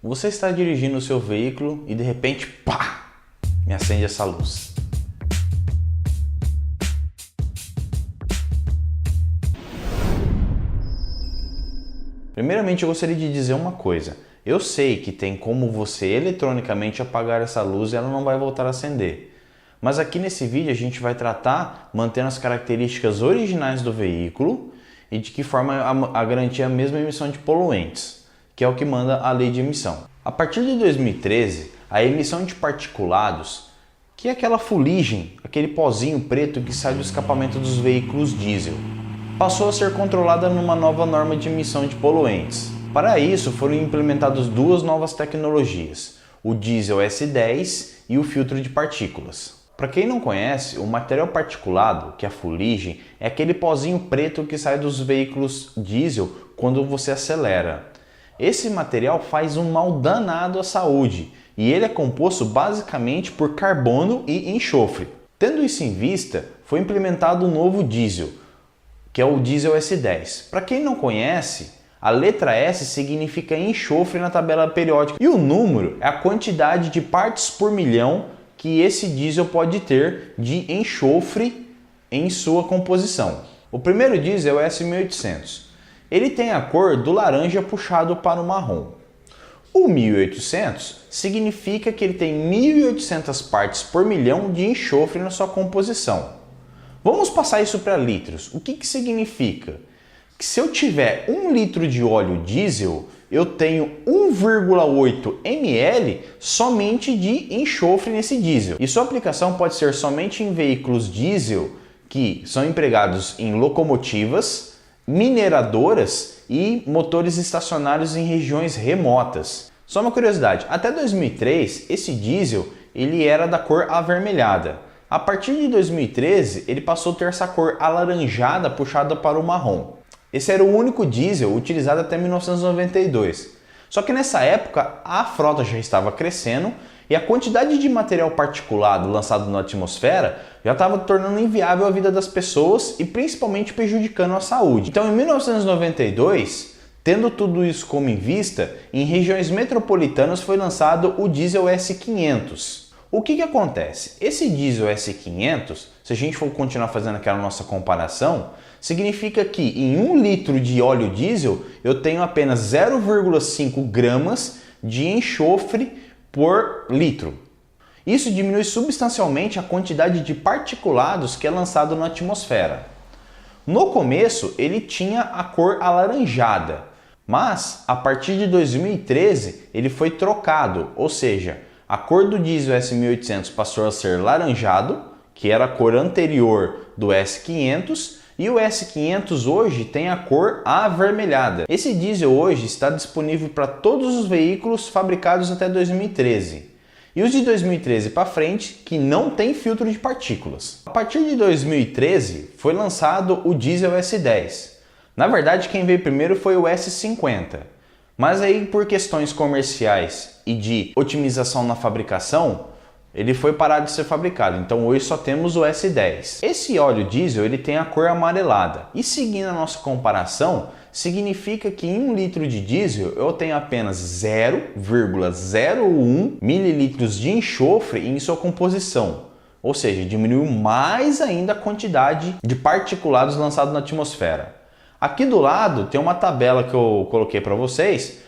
Você está dirigindo o seu veículo e de repente, pá, me acende essa luz. Primeiramente, eu gostaria de dizer uma coisa. Eu sei que tem como você eletronicamente apagar essa luz e ela não vai voltar a acender. Mas aqui nesse vídeo a gente vai tratar mantendo as características originais do veículo e de que forma a garantir a mesma emissão de poluentes, que é o que manda a lei de emissão. A partir de 2013, a emissão de particulados, que é aquela fuligem, aquele pozinho preto que sai do escapamento dos veículos diesel, passou a ser controlada numa nova norma de emissão de poluentes. Para isso, foram implementadas duas novas tecnologias, o diesel S10 e o filtro de partículas. Para quem não conhece, o material particulado, que é a fuligem, é aquele pozinho preto que sai dos veículos diesel quando você acelera. Esse material faz um mal danado à saúde e ele é composto basicamente por carbono e enxofre. Tendo isso em vista, foi implementado um novo diesel, que é o diesel S10. Para quem não conhece, a letra S significa enxofre na tabela periódica e o número é a quantidade de partes por milhão que esse diesel pode ter de enxofre em sua composição. O primeiro diesel é o S1800. Ele tem a cor do laranja puxado para o marrom. O 1800 significa que ele tem 1800 partes por milhão de enxofre na sua composição. Vamos passar isso para litros. O que significa? Que se eu tiver 1 litro de óleo diesel, eu tenho 1,8 ml somente de enxofre nesse diesel. E sua aplicação pode ser somente em veículos diesel que são empregados em locomotivas, mineradoras e motores estacionários em regiões remotas. Só uma curiosidade, até 2003 esse diesel ele era da cor avermelhada. A partir de 2013 ele passou a ter essa cor alaranjada puxada para o marrom. Esse era o único diesel utilizado até 1992. Só que nessa época a frota já estava crescendo e a quantidade de material particulado lançado na atmosfera já estava tornando inviável a vida das pessoas e principalmente prejudicando a saúde. Então, em 1992, tendo tudo isso como em vista, em regiões metropolitanas foi lançado o diesel S500. O que acontece? Esse diesel S500, se a gente for continuar fazendo aquela nossa comparação, significa que em 1 litro de óleo diesel eu tenho apenas 0,5 gramas de enxofre por litro. Isso diminui substancialmente a quantidade de particulados que é lançado na atmosfera. No começo ele tinha a cor alaranjada, mas a partir de 2013 ele foi trocado, ou seja, a cor do diesel S1800 passou a ser laranjado, que era a cor anterior do S500, e o S500 hoje tem a cor avermelhada. Esse diesel hoje está disponível para todos os veículos fabricados até 2013. E os de 2013 para frente que não tem filtro de partículas. A partir de 2013 foi lançado o diesel S10. Na verdade quem veio primeiro foi o S50. Mas aí por questões comerciais e de otimização na fabricação, ele foi parar de ser fabricado, então hoje só temos o S10. Esse óleo diesel ele tem a cor amarelada e seguindo a nossa comparação, significa que em 1 litro de diesel eu tenho apenas 0,01 mililitros de enxofre em sua composição, ou seja, diminuiu mais ainda a quantidade de particulados lançados na atmosfera. Aqui do lado tem uma tabela que eu coloquei para vocês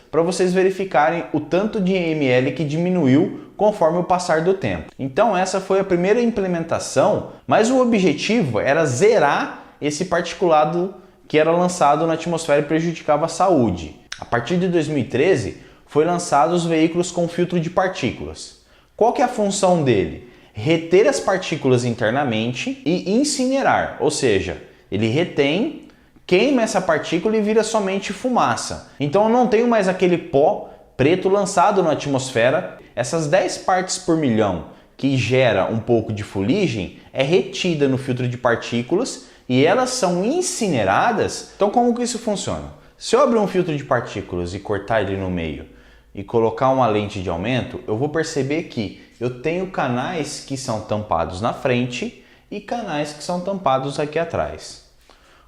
verificarem o tanto de ml que diminuiu conforme o passar do tempo. Então essa foi a primeira implementação, mas o objetivo era zerar esse particulado que era lançado na atmosfera e prejudicava a saúde. A partir de 2013 foi lançado os veículos com filtro de partículas. Qual que é a função dele? Reter as partículas internamente e incinerar, ou seja, ele retém, queima essa partícula e vira somente fumaça. Então eu não tenho mais aquele pó preto lançado na atmosfera. Essas 10 partes por milhão que gera um pouco de fuligem é retida no filtro de partículas e elas são incineradas. Então como que isso funciona? Se eu abrir um filtro de partículas e cortar ele no meio e colocar uma lente de aumento, eu vou perceber que eu tenho canais que são tampados na frente e canais que são tampados aqui atrás.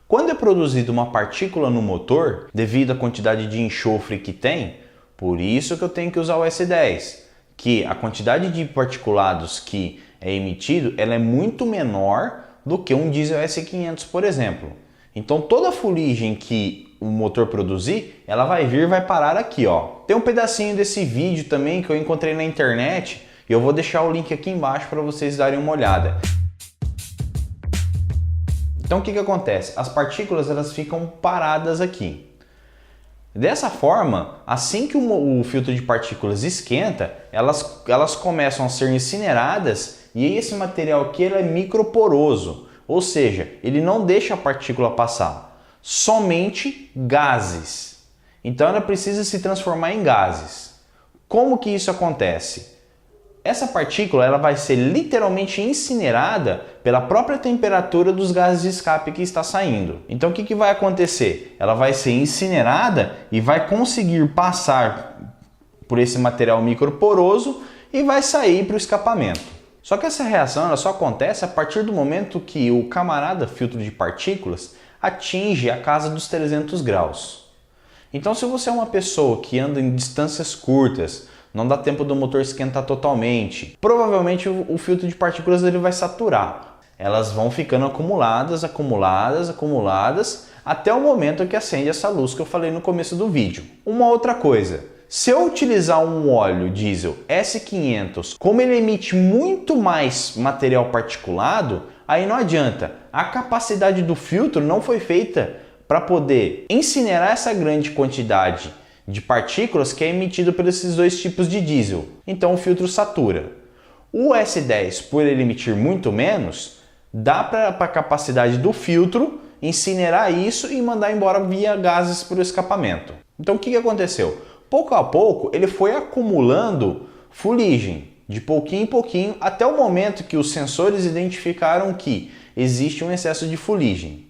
Quando é produzida uma partícula no motor, devido à quantidade de enxofre que tem, Por isso que eu tenho que usar o S10, que a quantidade de particulados que é emitido ela é muito menor do que um diesel S500, por exemplo. Então toda a fuligem que o motor produzir, ela vai parar aqui, ó. Tem um pedacinho desse vídeo também que eu encontrei na internet e eu vou deixar o link aqui embaixo para vocês darem uma olhada. Então o que acontece? As partículas elas ficam paradas aqui. Dessa forma, assim que o filtro de partículas esquenta, elas começam a ser incineradas e esse material aqui ele é microporoso, ou seja, ele não deixa a partícula passar, somente gases. Então ela precisa se transformar em gases. Como que isso acontece? Essa partícula ela vai ser literalmente incinerada pela própria temperatura dos gases de escape que está saindo. Então o que vai acontecer? Ela vai ser incinerada e vai conseguir passar por esse material microporoso e vai sair para o escapamento. Só que essa reação ela só acontece a partir do momento que o camarada filtro de partículas atinge a casa dos 300 graus. Então se você é uma pessoa que anda em distâncias curtas, não dá tempo do motor esquentar totalmente, provavelmente o filtro de partículas ele vai saturar. Elas vão ficando acumuladas, até o momento que acende essa luz que eu falei no começo do vídeo. Uma outra coisa, se eu utilizar um óleo diesel S500, como ele emite muito mais material particulado, aí não adianta. A capacidade do filtro não foi feita para poder incinerar essa grande quantidade de partículas que é emitido por esses dois tipos de diesel. Então o filtro satura. O S10, por ele emitir muito menos, dá para a capacidade do filtro incinerar isso e mandar embora via gases para o escapamento. Então o que aconteceu? Pouco a pouco ele foi acumulando fuligem, de pouquinho em pouquinho, até o momento que os sensores identificaram que existe um excesso de fuligem.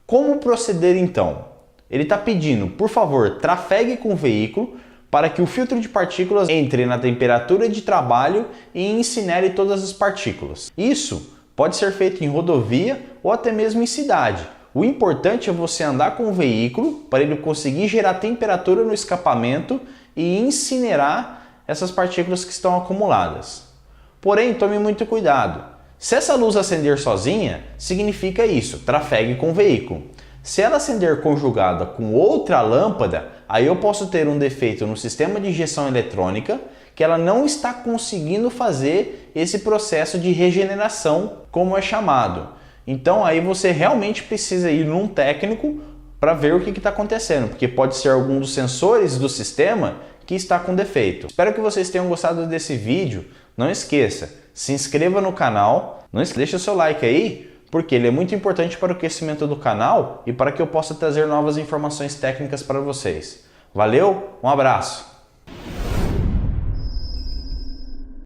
Como proceder então? Ele está pedindo, por favor, trafegue com o veículo para que o filtro de partículas entre na temperatura de trabalho e incinere todas as partículas. Isso pode ser feito em rodovia ou até mesmo em cidade. O importante é você andar com o veículo para ele conseguir gerar temperatura no escapamento e incinerar essas partículas que estão acumuladas. Porém, tome muito cuidado. Se essa luz acender sozinha, significa isso, trafegue com o veículo. Se ela acender conjugada com outra lâmpada, aí eu posso ter um defeito no sistema de injeção eletrônica que ela não está conseguindo fazer esse processo de regeneração, como é chamado. Então aí você realmente precisa ir num técnico para ver o que está acontecendo, porque pode ser algum dos sensores do sistema que está com defeito. Espero que vocês tenham gostado desse vídeo. Não esqueça, se inscreva no canal, deixa o seu like aí, porque ele é muito importante para o crescimento do canal e para que eu possa trazer novas informações técnicas para vocês. Valeu, um abraço!